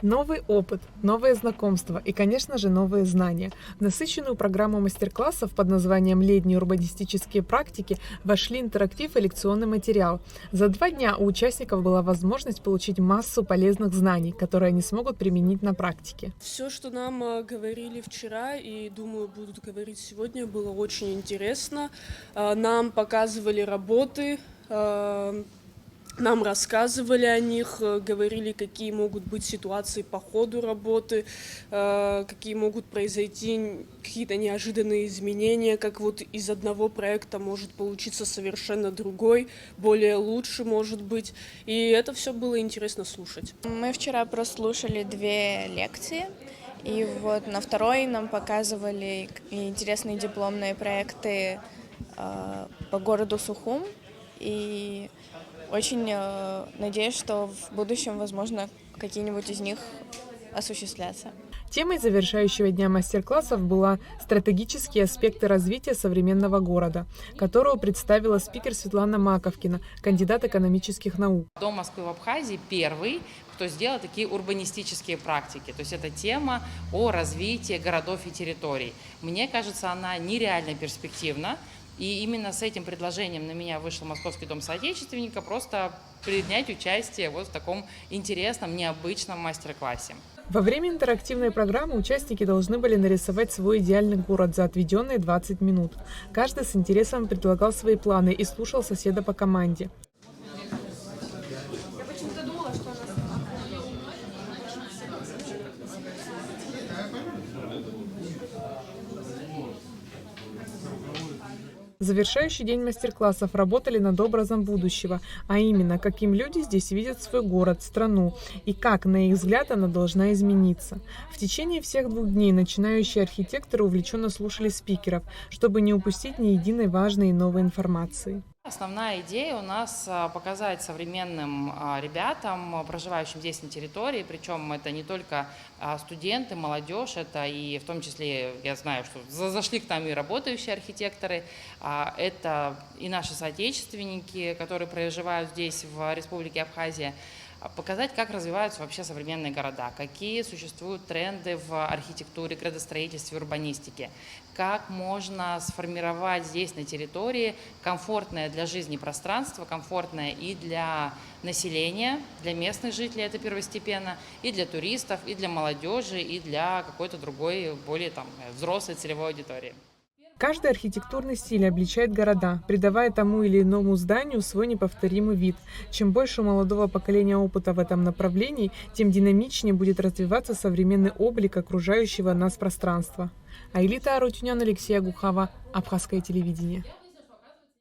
Новый опыт, новые знакомства и, конечно же, новые знания. В насыщенную программу мастер-классов под названием «Летние урбанистические практики» вошли интерактив и лекционный материал. За 2 дня у участников была возможность получить массу полезных знаний, которые они смогут применить на практике. Все, что нам говорили вчера и, думаю, будут говорить сегодня, было очень интересно. Нам показывали работы, нам рассказывали о них, говорили, какие могут быть ситуации по ходу работы, какие могут произойти какие-то неожиданные изменения, как вот из одного проекта может получиться совершенно другой, более лучше может быть. И это все было интересно слушать. Мы вчера прослушали 2 лекции, и вот на второй нам показывали интересные дипломные проекты по городу Сухум, и очень надеюсь, что в будущем, возможно, какие-нибудь из них осуществлятся. Темой завершающего дня мастер-классов была «Стратегические аспекты развития современного города», которую представила спикер Светлана Маковкина, кандидат экономических наук. Дом Москвы в Абхазии первый, кто сделал такие урбанистические практики. То есть это тема о развитии городов и территорий. Мне кажется, она нереально перспективна. И именно с этим предложением на меня вышел Московский дом соотечественника просто принять участие вот в таком интересном, необычном мастер-классе. Во время интерактивной программы участники должны были нарисовать свой идеальный город за отведенные 20 минут. Каждый с интересом предлагал свои планы и слушал соседа по команде. Завершающий день мастер-классов работали над образом будущего, а именно, каким люди здесь видят свой город, страну и как, на их взгляд, она должна измениться. В течение всех 2 дней начинающие архитекторы увлеченно слушали спикеров, чтобы не упустить ни единой важной и новой информации. Основная идея у нас показать современным ребятам, проживающим здесь на территории, причем это не только студенты, молодежь, это и в том числе, я знаю, что зашли к нам и работающие архитекторы, это и наши соотечественники, которые проживают здесь, в Республике Абхазия, показать, как развиваются вообще современные города, какие существуют тренды в архитектуре, градостроительстве, урбанистике, как можно сформировать здесь на территории комфортное для жизни пространство, комфортное и для населения, для местных жителей, это первостепенно, и для туристов, и для молодежи, и для какой-то другой, более взрослой целевой аудитории. Каждый архитектурный стиль обличает города, придавая тому или иному зданию свой неповторимый вид. Чем больше у молодого поколения опыта в этом направлении, тем динамичнее будет развиваться современный облик окружающего нас пространства. Айлита Арутюнян, Алексей Агухова, Абхазское телевидение.